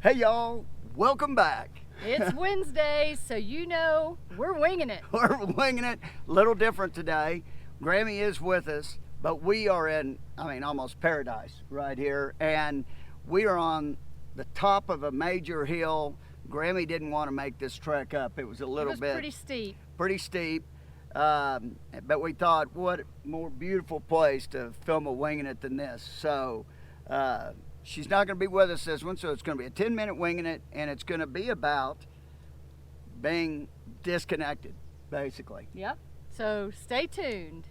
Hey y'all, welcome back. It's Wednesday, so you know we're winging it. We're winging it. Little different today. Grammy is with us, but we are in, almost paradise right here. And we are on the top of a major hill. Grammy didn't want to make this trek up. It was a little bit pretty steep. Pretty steep. But we thought, what more beautiful place to film a Winging It than this. So she's not going to be with us this one, so it's going to be a 10-minute Winging It, and it's going to be about being disconnected, basically. Yep. So stay tuned.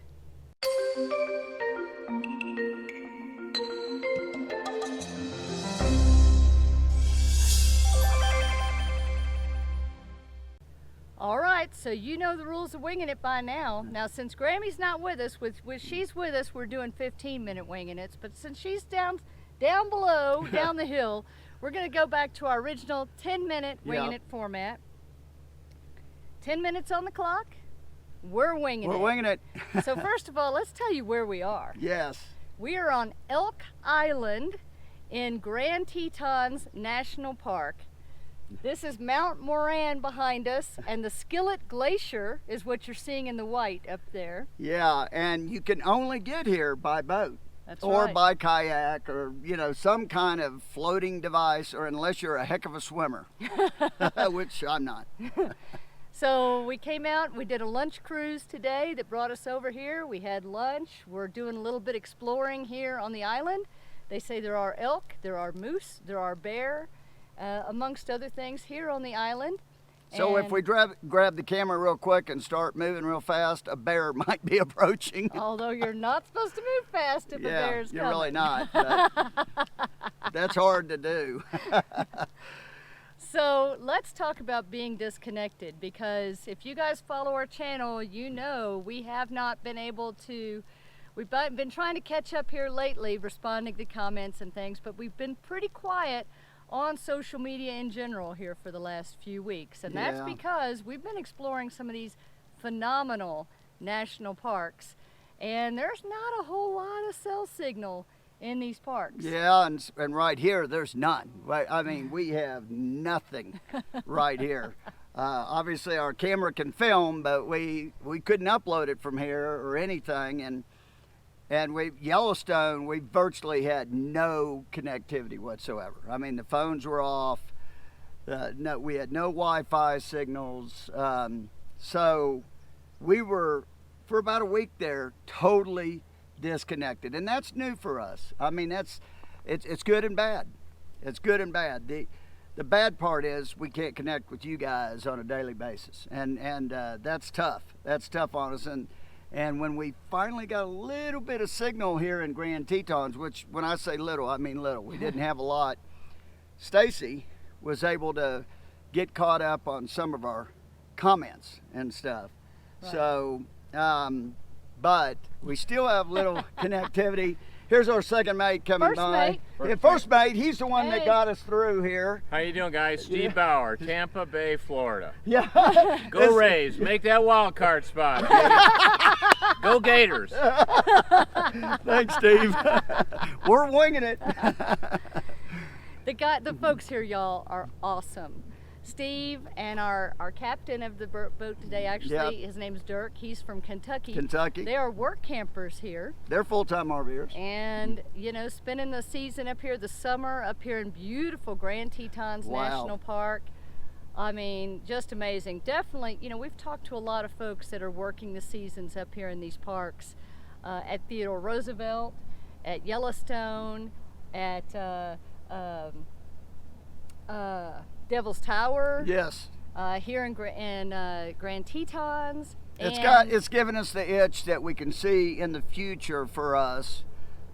All right, so you know the rules of Winging It by now. Now, since Grammy's not with us, she's with us, we're doing 15-minute Winging It's. But since she's down below, down the hill, we're going to go back to our original 10-minute Winging It format. 10 minutes on the clock, we're winging it. We're winging it. So first of all, let's tell you where we are. Yes. We are on Elk Island in Grand Tetons National Park. This is Mount Moran behind us, and the Skillet Glacier is what you're seeing in the white up there. Yeah, and you can only get here by boat. That's or right. by kayak, or some kind of floating device, or unless you're a heck of a swimmer, which I'm not. So we came out, we did a lunch cruise today that brought us over here. We had lunch. We're doing a little bit exploring here on the island. They say there are elk, there are moose, there are bear, amongst other things here on the island. So if we grab the camera real quick and start moving real fast, a bear might be approaching. Although you're not supposed to move fast if a bear's coming. You're really not. But that's hard to do. So let's talk about being disconnected, because if you guys follow our channel, you know we have not been able to, we've been trying to catch up here lately, responding to comments and things, but we've been pretty quiet on social media in general here for the last few weeks. And that's because we've been exploring some of these phenomenal national parks, and there's not a whole lot of cell signal in these parks. Yeah, and right here, there's none. I mean, we have nothing right here. Obviously, our camera can film, but we couldn't upload it from here or anything. And Yellowstone, we virtually had no connectivity whatsoever. I mean, the phones were off. We had no Wi-Fi signals. So we were, for about a week there, totally disconnected, and that's new for us. I mean, it's good and bad. It's good and bad. The bad part is we can't connect with you guys on a daily basis, and that's tough. That's tough on us. And when we finally got a little bit of signal here in Grand Tetons, which when I say little, I mean little. We didn't have a lot. Stacy was able to get caught up on some of our comments and stuff. Right. So, but we still have little connectivity. Here's our second mate coming by. First mate, he's the one that got us through here. How you doing, guys? Steve Bauer, Tampa Bay, Florida. Yeah. Go Rays. Make that wild card spot. Go Gators. Thanks, Steve. We're winging it. The folks here, y'all, are awesome. Steve and our captain of the boat today, actually, his name's Dirk. He's from Kentucky. They are work campers here. They're full-time RVers. And, spending the season up here, the summer up here in beautiful Grand Tetons National Park. I mean, just amazing. Definitely, we've talked to a lot of folks that are working the seasons up here in these parks, at Theodore Roosevelt, at Yellowstone, at Devil's Tower. Yes. Here in Grand Tetons. It's given us the itch that we can see in the future for us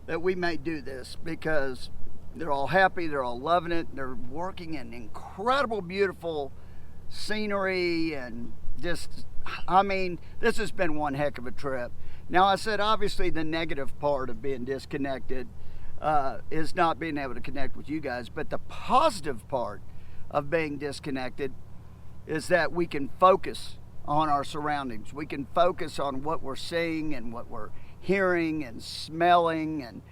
that we may do this, because they're all happy, they're all loving it, they're working in incredible, beautiful scenery, and this has been one heck of a trip. Now, I said obviously the negative part of being disconnected is not being able to connect with you guys, but the positive part of being disconnected is that we can focus on our surroundings. We can focus on what we're seeing and what we're hearing and smelling,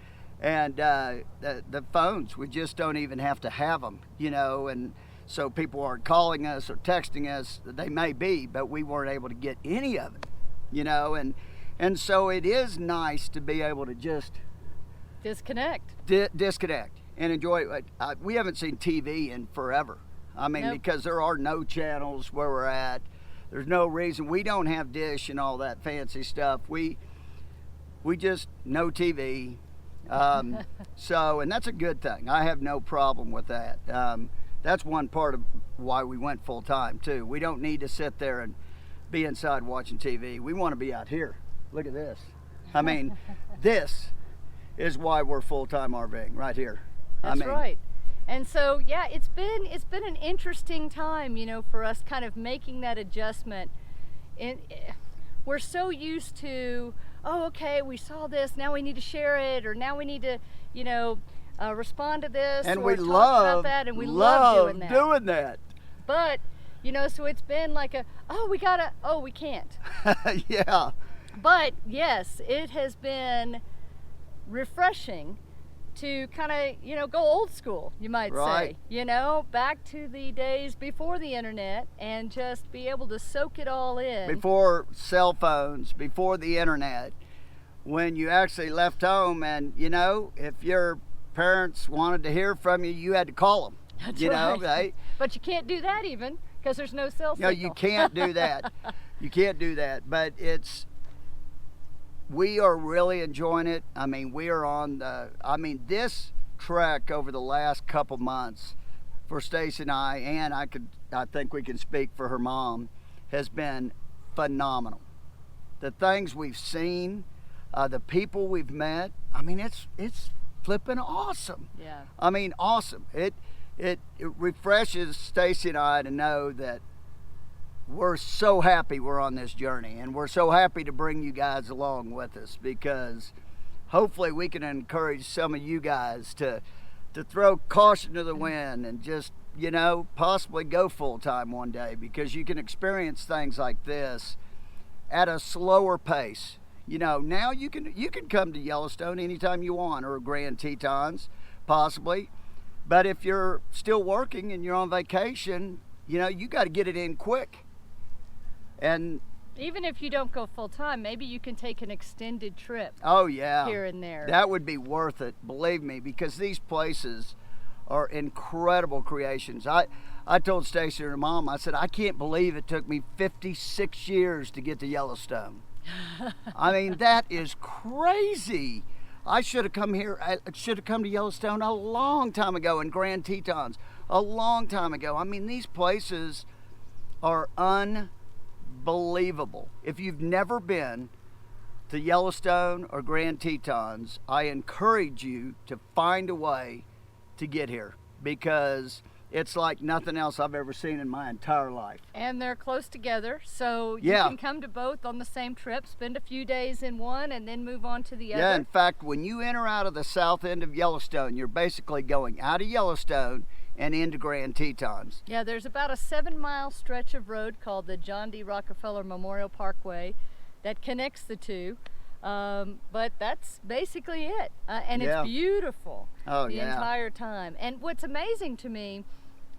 And the phones, we just don't even have to have them, you know, and so people aren't calling us or texting us. They may be, but we weren't able to get any of it, you know, and so it is nice to be able to just disconnect and enjoy it. We haven't seen TV in forever. I mean, Nope. because there are no channels where we're at. There's no reason. We don't have Dish and all that fancy stuff. We just no TV. So, and that's a good thing. I have no problem with that. That's one part of why we went full time too. We don't need to sit there and be inside watching TV. We want to be out here. Look at this. I mean, this is why we're full time RVing right here. That's I mean, right. And so, yeah, it's been an interesting time, you know, for us kind of making that adjustment. We're so used to, oh, okay, we saw this, now we need to share it, or now we need to, you know, respond to this, and or we talk love about that, and we love doing that. But, you know, so it's been like we can't. Yeah. But yes, it has been refreshing to kind of, you know, go old school, you might Right. say, you know, back to the days before the internet and just be able to soak it all in. Before cell phones, before the internet, when you actually left home, and you know, if your parents wanted to hear from you, you had to call them. That's you know, right. right? But you can't do that even because there's no cell No, signal. you can't do that. You can't do that. But we are really enjoying it. I mean, we are on this trek over the last couple months for Stacy and I think we can speak for her mom, has been phenomenal. The things we've seen, the people we've met, I mean, it's flippin' awesome. Yeah. I mean, awesome. It refreshes Stacy and I to know that we're so happy we're on this journey, and we're so happy to bring you guys along with us, because hopefully we can encourage some of you guys to throw caution to the wind and just, you know, possibly go full time one day, because you can experience things like this at a slower pace. You know, now you can come to Yellowstone anytime you want, or Grand Tetons possibly, but if you're still working and you're on vacation, you know, you got to get it in quick. And Even if you don't go full time, maybe you can take an extended trip oh yeah, here and there. that would be worth it, believe me, because these places are incredible creations. I told Stacy and her mom, I said, I can't believe it took me 56 years to get to Yellowstone. I mean, that is crazy. I should have come here. I should have come to Yellowstone a long time ago, and Grand Tetons a long time ago. I mean, these places are unbelievable. If you've never been to Yellowstone or Grand Tetons, I encourage you to find a way to get here, because it's like nothing else I've ever seen in my entire life. And they're close together, so you Yeah. can come to both on the same trip, spend a few days in one, and then move on to the Yeah, other. in fact, when you enter out of the south end of Yellowstone, you're basically going out of Yellowstone and into Grand Tetons. Yeah, there's about a 7-mile stretch of road called the John D. Rockefeller Memorial Parkway that connects the two. But that's basically it. And Yeah. it's beautiful Oh, the yeah. entire time. And what's amazing to me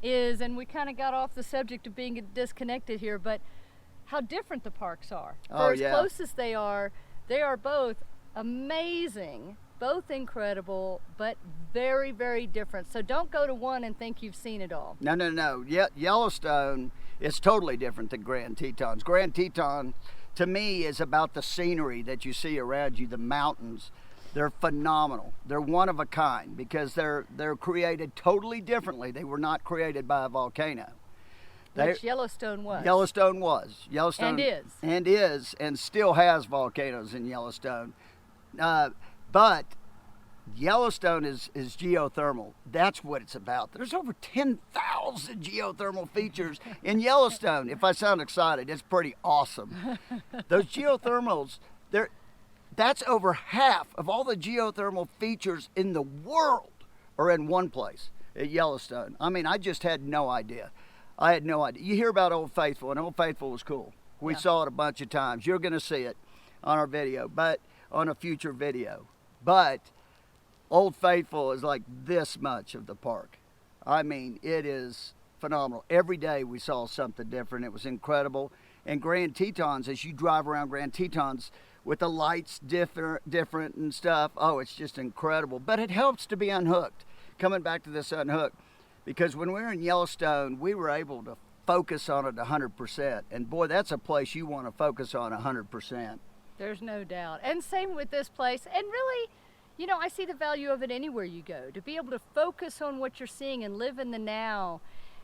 is, and we kind of got off the subject of being disconnected here, but how different the parks are. Oh, For as yeah. close as they are both amazing, both incredible, but very, very different. So don't go to one and think you've seen it all. No. Yellowstone is totally different than Grand Tetons. Grand Teton, to me, is about the scenery that you see around you, the mountains. They're phenomenal. They're one of a kind, because they're created totally differently. They were not created by a volcano. Which Yellowstone was. Yellowstone was. Yellowstone And is and still has volcanoes in Yellowstone. But Yellowstone is geothermal. That's what it's about. There's over 10,000 geothermal features in Yellowstone. If I sound excited, it's pretty awesome. Those geothermals, that's over half of all the geothermal features in the world are in one place at Yellowstone. I mean, I just had no idea. I had no idea. You hear about Old Faithful, and Old Faithful was cool. We Yeah. saw it a bunch of times. You're going to see it on our video, but on a future video. But Old Faithful is like this much of the park. I mean, it is phenomenal. Every day we saw something different. It was incredible. And Grand Tetons, as you drive around Grand Tetons with the lights different and stuff, oh, it's just incredible. But it helps to be unhooked. Coming back to this unhooked, because when we were in Yellowstone, we were able to focus on it 100%. And boy, that's a place you want to focus on 100%. There's no doubt. And same with this place. And really, you know, I see the value of it anywhere you go, to be able to focus on what you're seeing and live in the now.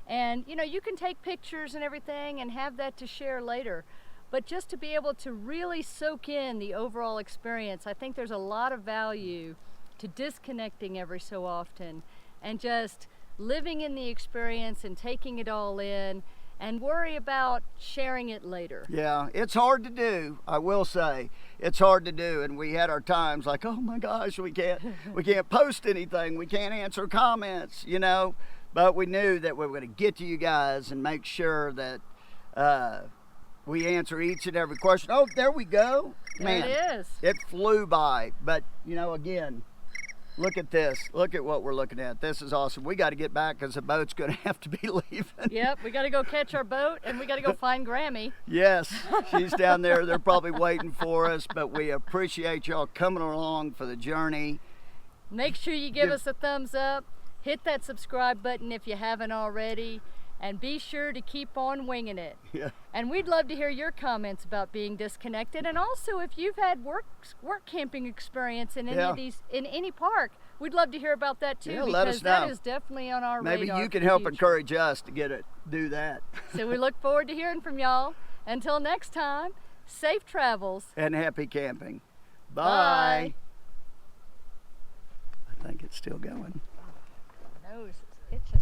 And, you know, you can take pictures and everything and have that to share later. But just to be able to really soak in the overall experience, I think there's a lot of value to disconnecting every so often and just living in the experience and taking it all in and worry about sharing it later. Yeah, it's hard to do, I will say. It's hard to do, and we had our times like, oh my gosh, we can't post anything, we can't answer comments, you know. But we knew that we were going to get to you guys and make sure that we answer each and every question. Oh, there we go. Man, there it is. It flew by. But, you know, again, look at this. Look at what we're looking at. This is awesome. We got to get back because the boat's going to have to be leaving. Yep, we got to go catch our boat and we got to go find Grammy. Yes, she's down there. They're probably waiting for us, but we appreciate y'all coming along for the journey. Make sure you give us a thumbs up. Hit that subscribe button if you haven't already, and be sure to keep on winging it. Yeah. And we'd love to hear your comments about being disconnected, and also if you've had work camping experience in any of these, in any park, we'd love to hear about that too, Yeah, because let us know. that is definitely on our radar. Maybe you for can the help future. encourage us to do that. So we look forward to hearing from y'all. Until next time, safe travels. And happy camping. Bye. Bye. I think it's still going. Nose is itching.